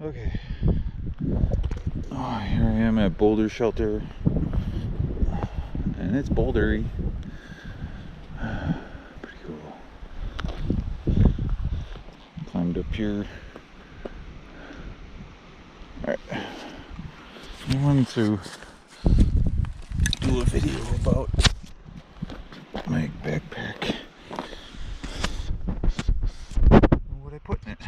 Okay. Oh, here I am at Boulder Shelter. And it's bouldery. Pretty cool. Climbed up here. Alright. I wanted to do a video about my backpack. What I put in it.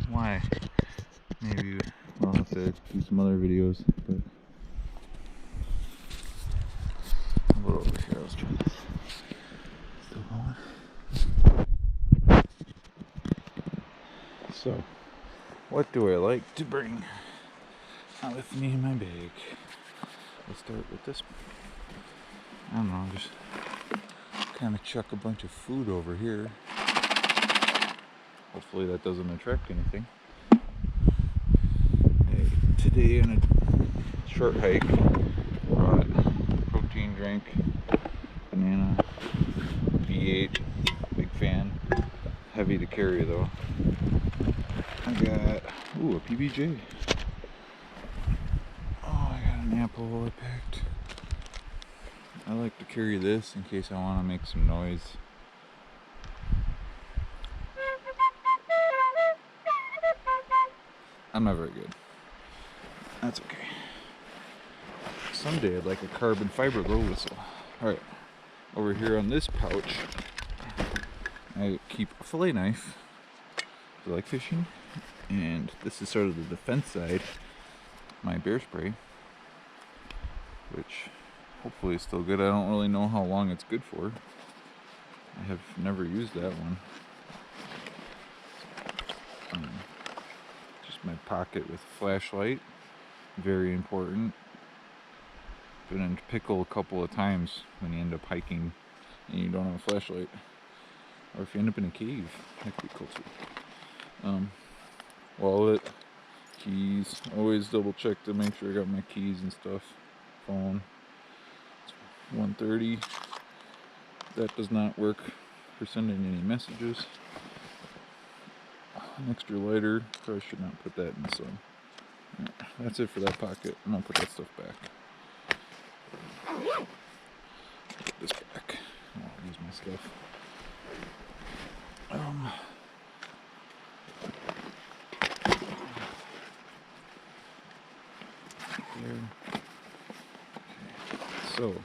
Why? Maybe I'll have to do some other videos, but I'll go over here. Let's try this. Still going. So, what do I like to bring with me in my bag? Let's start with this. I don't know, just kind of chuck a bunch of food over here. Hopefully that doesn't attract anything. Today on a short hike, brought protein drink, banana, V8, big fan. Heavy to carry though. I got, a PBJ. Oh, I got an apple I picked. I like to carry this in case I want to make some noise. I'm not very good. That's okay. Someday I'd like a carbon fiber low whistle. Alright, over here on this pouch, I keep a fillet knife. I like fishing. And this is sort of the defense side. My bear spray, which hopefully is still good. I don't really know how long it's good for. I have never used that one. Just my pocket with a flashlight. Very important. Been in pickle a couple of times when you end up hiking and you don't have a flashlight, or if you end up in a cave. That could be cool too. Wallet, keys. Always double check to make sure I got my keys and stuff. Phone. It's 1:30. That does not work for sending any messages. An extra lighter. Probably should not put that in the sun. That's it for that pocket. I'm gonna put that stuff back. Put this back. I'll use my stuff. There. Okay. So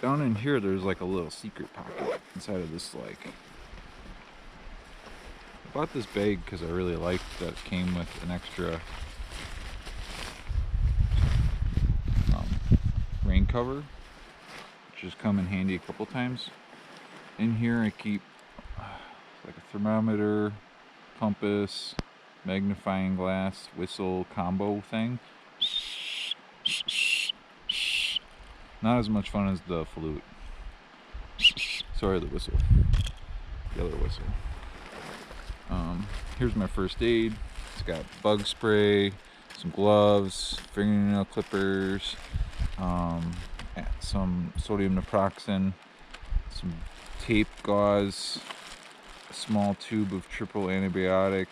down in here, there's like a little secret pocket inside of this. I bought this bag because I really liked that it came with an extra rain cover, which has come in handy a couple times. In here I keep like a thermometer, compass, magnifying glass, whistle combo thing. Not as much fun as the flute. Sorry, the whistle. The other whistle. Here's my first aid. It's got bug spray, some gloves, fingernail clippers, some sodium naproxen, some tape gauze, a small tube of triple antibiotic,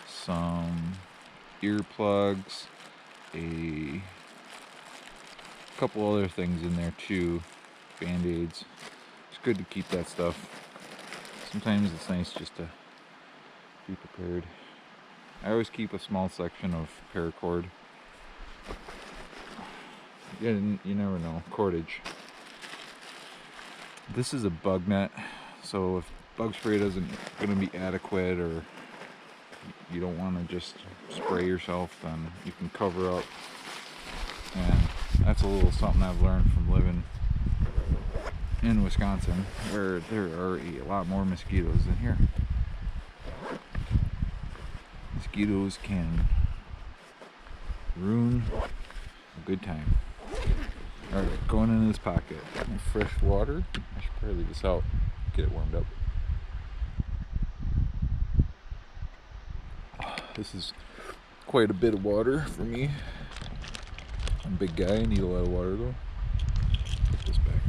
some earplugs, a couple other things in there too, band-aids. It's good to keep that stuff. Sometimes it's nice just to be prepared. I always keep a small section of paracord. You never know. Cordage. This is a bug net, so if bug spray isn't going to be adequate, or you don't want to just spray yourself, then you can cover up. And that's a little something I've learned from living in Wisconsin, where there are a lot more mosquitoes than here. Mosquitoes can ruin a good time. Alright, going into this pocket. My fresh water. I should probably leave this out, get it warmed up. This is quite a bit of water for me. I'm a big guy, I need a lot of water though. Put this back.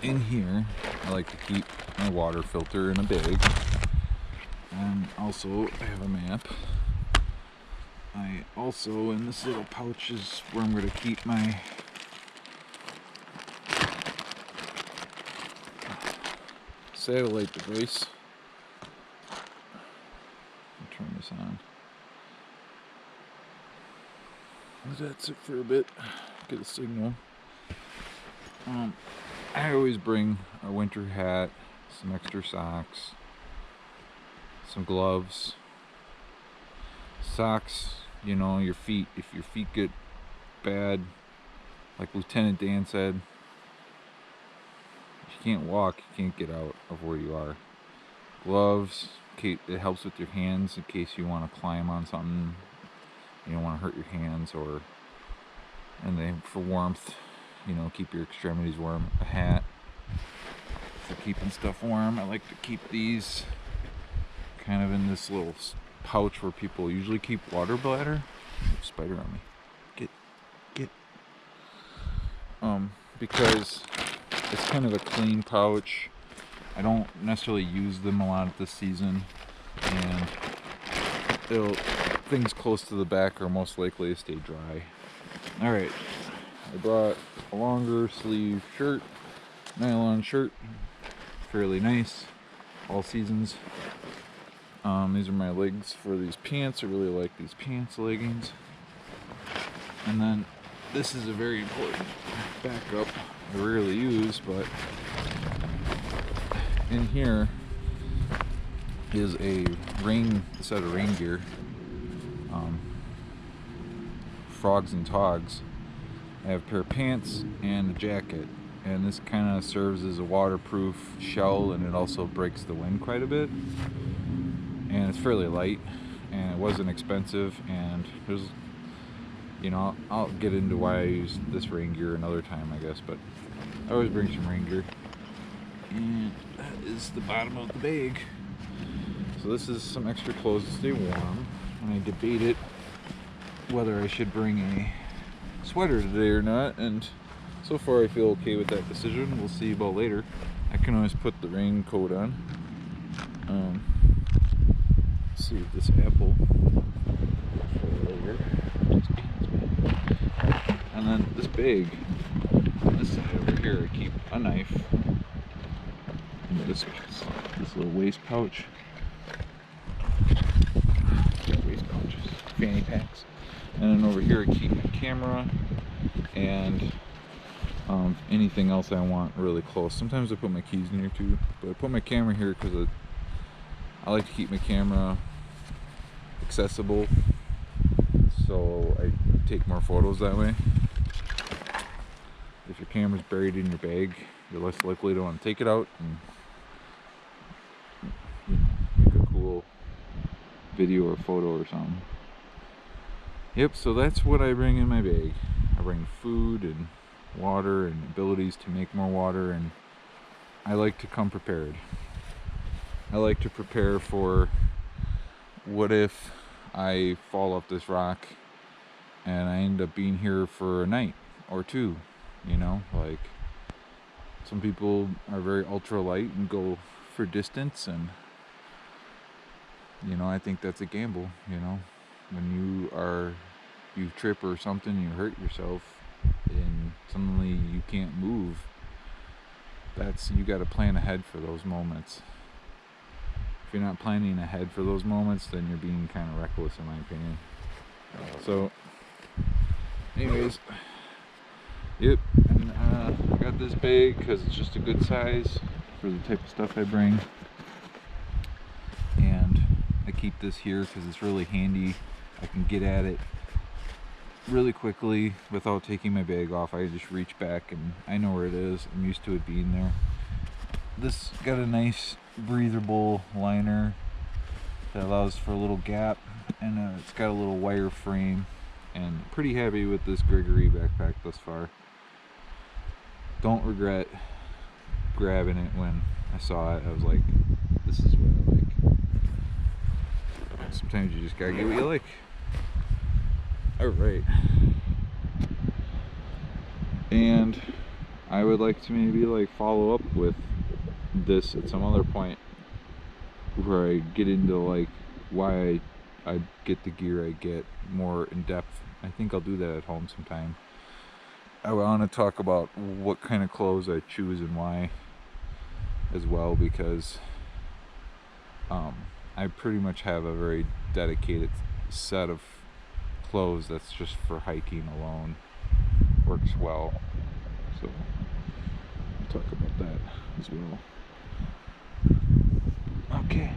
in here, I like to keep my water filter in a bag, and also I have a map. I also, in this little pouch, is where I'm going to keep my satellite device. I'll turn this on. That's it for a bit. Get a signal. I always bring a winter hat, some extra socks, some gloves. Socks, you know, your feet. If your feet get bad, like Lieutenant Dan said, if you can't walk, you can't get out of where you are. Gloves, it helps with your hands in case you want to climb on something. You don't want to hurt your hands, and then for warmth, you know, keep your extremities warm. A hat for keeping stuff warm. I like to keep these kind of in this little pouch where people usually keep water bladder. Spider on me. Get. Because it's kind of a clean pouch. I don't necessarily use them a lot this season, and things close to the back are most likely to stay dry. Alright, I brought a longer sleeve shirt, nylon shirt, fairly nice, all seasons. These are my legs for these pants. I really like these pants leggings. And then this is a very important backup I rarely use, but in here is a set of rain gear. Frogs and togs. I have a pair of pants and a jacket, and this kind of serves as a waterproof shell, and it also breaks the wind quite a bit, and it's fairly light, and it wasn't expensive, and there's, you know, I'll get into why I use this rain gear another time, I guess, but I always bring some rain gear. And that is the bottom of the bag. So this is some extra clothes to stay warm, and I debated whether I should bring a sweater today or not, and so far I feel okay with that decision. We'll see about later. I can always put the raincoat on. Let's see this apple later. And then this bag, on this side over here, I keep a knife, and this little waist pouch, fanny packs. And then over here I keep my camera and anything else I want really close. Sometimes I put my keys in here too, but I put my camera here because I like to keep my camera accessible, so I take more photos that way. If your camera's buried in your bag, you're less likely to want to take it out and make a cool video or photo or something. Yep, so that's what I bring in my bag. I bring food and water and abilities to make more water, and I like to come prepared. I like to prepare for what if I fall off this rock and I end up being here for a night or two, you know? Like, some people are very ultra light and go for distance, and you know, I think that's a gamble, you know? When you trip or something, you hurt yourself, and suddenly you can't move, you got to plan ahead for those moments. If you're not planning ahead for those moments, then you're being kind of reckless, in my opinion. So, anyways, yep, and I got this bag because it's just a good size for the type of stuff I bring, and I keep this here because it's really handy. I can get at it really quickly without taking my bag off. I just reach back and I know where it is. I'm used to it being there. This got a nice breathable liner that allows for a little gap, and it's got a little wire frame, and pretty happy with this Gregory backpack thus far. Don't regret grabbing it when I saw it. I was like, this is what I like. Sometimes you just gotta get what you like. Alright. And I would like to maybe like follow up with this at some other point where I get into like why I get the gear I get more in depth. I think I'll do that at home sometime. I want to talk about what kind of clothes I choose and why as well, because I pretty much have a very dedicated set of clothes that's just for hiking alone. Works well. So we'll talk about that as well. Okay.